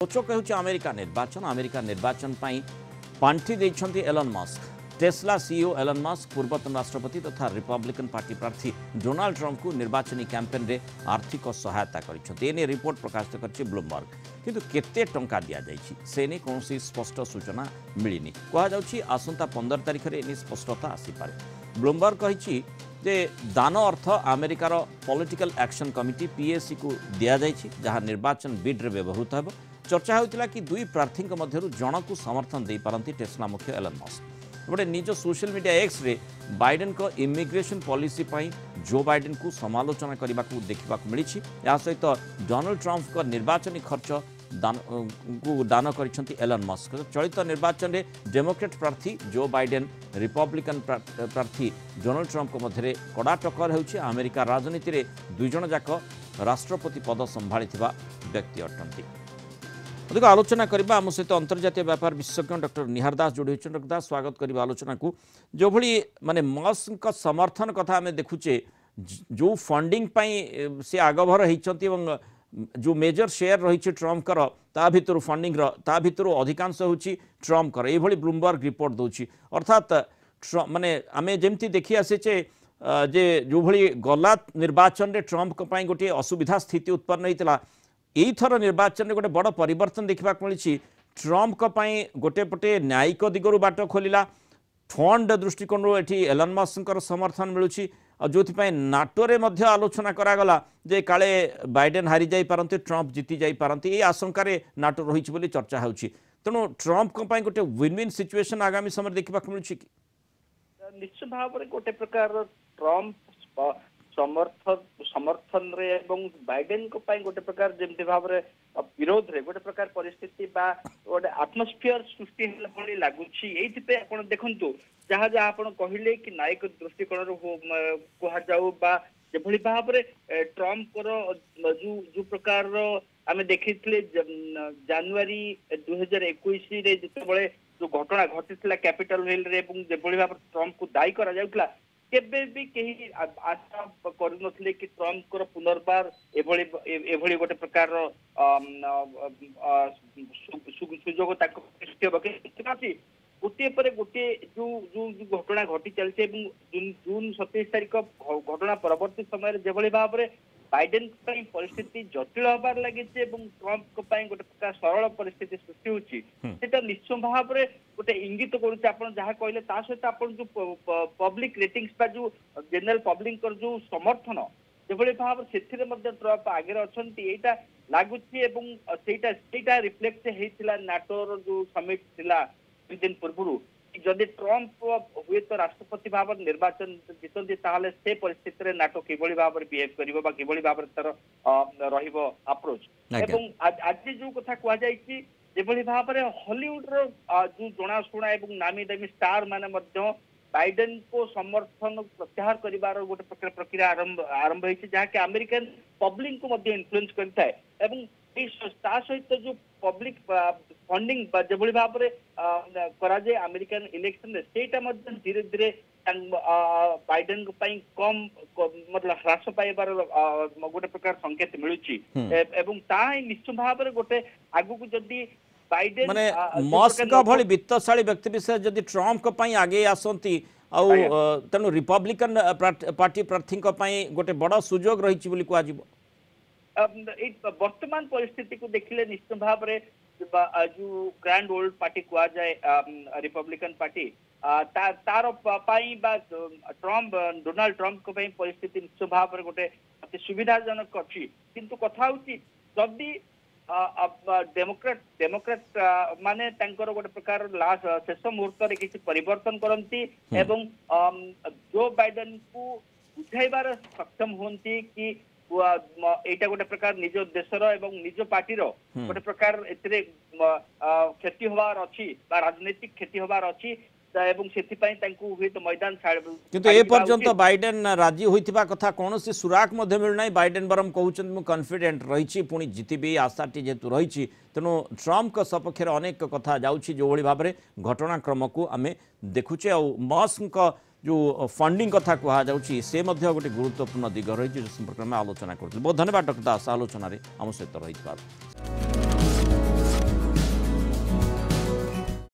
रोचक हो अमेरिका निर्वाचन पांठी देइछंती Elon Musk. Tesla CEO Elon Musk पूर्वतन राष्ट्रपति तथा रिपब्लिकन पार्टी प्रार्थी डोनाल्ड ट्रंप को निर्वाचन कैंपेन रे आर्थिक सहायता करने रिपोर्ट प्रकाशित कर ब्लूमबर्ग किंतु केते टंका दिया जाइछि से नहीं कौन स्पष्ट सूचना मिलनी कहुच्छी आसंता 15 तारिख में स्पष्टता आसीपे। ब्लूमबर्ग कही जे दान अर्थ अमेरिकार पॉलिटिकल एक्शन कमिटी पीएससी को दिया जाइछि जहां निर्वाचन बिड रे व्यवहृत हो। चर्चा होता कि दुई प्रार्थी मध्य जन को समर्थन दे पारती टेस्ला मुख्य एलन मस्क गोटे निज social media X ray Biden को इमिग्रेशन पॉलिसी पई जो बाइडेन को समालोचना करने को देखा मिली। या सहित डोनाल्ड ट्रंप को निर्वाचन खर्च दान कर एलन मस्क। चलित निर्वाचन में डेमोक्रेट प्रार्थी जो बाइडेन रिपब्लिकन प्रार्थी डोनाल्ड ट्रंप को मध्य कड़ा टक्कर होउछि। अमेरिका राजनीति में दुई जन जाक राष्ट्रपति पद संभाली व्यक्ति अटंती। अधिक आलोचना करबा आम सहित अंतर्जातीय व्यापार विशेषज्ञ डॉक्टर निहार दास जोड़ी होइछन। डॉक्टर दास स्वागत करबा आलोचना को। जो भली माने मस्क समर्थन कथा आम देखुचे जो फंडिंग पई से आगभर होइछंती एवं जो मेजर शेयर रही ट्रंप कर ता भितर फंडिंग ता भितर अधिकांश होची ट्रंप कर ये भली ब्लूमबर्ग रिपोर्ट दोची। अर्थात माने आमे जेमती देखि आसेचे जे जो भली गला निर्वाचन रे ट्रंप पई गोटे असुविधा स्थिति उत्पन्न होइतला यही थर निर्वाचन में गोटे बड़ परिवर्तन देखा मिली। ट्रंप गोटे पटे न्यायिक दिगरु बाट खोलिला फंड दृष्टिकोण ये एलन मस्क समर्थन मिलूँ जो नाटो रे मध्य आलोचना करागला जे काले बाइडेन हारी जाई पारंती ट्रंप जीति जाई पारंती ये आशंकार नाटो रही बोली चर्चा होछि। तेणु ट्रंप गोटे विन विन सिचुएशन आगामी समय देखा मिलूँ कि निश्चित भाव में गोटे प्रकार ट्रंप समर्थन रे एवं बाइडेन को पाई गोटे प्रकार जेमती भाव रे विरोध रे गोटे प्रकार परिस्थिति बा गोटे एटमॉस्फेयर सृष्टि होला भली लागुछि। एथि पे आपण देखंतु जहा जहा आपण कहिले कि नायक दृष्टिकोण रो कोहा जाऊ बा जेभली भाव रे ट्रंप को जो प्रकार रो आमे देखितले जनवरी 2021 रे जतबळे जो घटना घटितला कैपिटल हिल रे एवं जेभली भाव ट्रंप को दायी करा जाउतला केबे भी कहीं आशा करुनथले कि ट्रंप को पुनर्बार एभली गोटे प्रकार सुजोग गोटे पर गोटे जो जो घटना घटी चलছে जून 27 तारिख घटना परवर्ती समय जेभली भाव में बाइडेन परिस्थिति जटिल हबार लगे ट्रंप गोटे प्रकार सरल परिस्थिति सृष्टि होची सेटा निश्चय भाव में गोटे इंगित करुचे आप जहाँ कहले ता सहित आप जो पब्लिक रेटिंग्स बा जो जनरल पब्लिक जो समर्थन जेभली भाव से ट्रंप आगे अच्छी यहाँ लगुच रिफ्लेक्ट होता नाटोर जो समिट थिला दिन पूर्व जदि ट्रंप हुए तो राष्ट्रपति भाव निर्वाचन जीतती ताहले से परिस्थिति नाटो किभली भाव में बिहेव करिवो बा किभली भाव में तार रहिबो अप्रोच एवं आज जो कथा कह जायछि जेभली भाव में हॉलीवुड रो जो जनाशुना एवं नामी दामी स्टार माने मध्य बाइडेन को समर्थन प्रत्याहार करिवार गोटे प्रकार प्रक्रिया आरंभ होइछि जहा कि अमेरिकन पब्लिक को मध्य इन्फ्लुएंस करता है एवं सहित जो पब्लिक फंडिंग जो भाव में करा जाए अमेरिकन इलेक्शन सेटा धीरे धीरे बाइडेन कम मतलब ह्रास पाइबार गोटे प्रकार संकेत मिलूँ निश्चित भाव में गोटे आगु जदि बाइडेन माने मस्क भली वित्तशाली व्यक्ति विशेष जदि ट्रंप आगे आसती तेणु रिपब्लिकन पार्टी प्रार्थी गोटे बड़ सुजोग रही कह वर्तमान परिस्थिति को देखिले निश्चित भाव में जो ग्रैंड ओल्ड पार्टी कह जाए रिपब्लिकन पार्टी तार ट्रंप डोनाल्ड ट्रंप को परिस्थिति निश्चित भाव में गोटे सुविधाजनक अच्छी किंतु कथा होची जदि डेमोक्रेट माने तांकर गोटे प्रकार लास्ट शेष मुहूर्त रे किसी परिवर्तन करती एवं जो बाइडेन को बुझाइबार सक्षम होती कि एटा गोटे प्रकार निज देशर एवं निज पार्टीर गोटे प्रकार एतरे क्षति होबार अछि बा राजनीतिक क्षति होबार अछि एवं सेथिपाई तांकु हुए तो मैदान छाड़ किंतु ए पर्यंत बाइडेन राजी होइथिबा कथा कोनोसी सुराक मध्ये मिल नाही। बाइडेन बरम कहउछन मु कॉन्फिडेंट रहिछि पुनी जितिबी आशाटी जेतु रहिछि तेनु ट्रंप को सपक्ष अनेक कथा जाउछि जो भली भाबरे घटनाक्रम को आमे देखुचे आ मस्क जो फंडिंग कथा कह जाउछि से मध्य गोटे गुरुत्वपूर्ण दिग रही संपर्क में आलोचना करते। बहुत धन्यवाद डॉक्टर दास आलोचन आम सहित रही।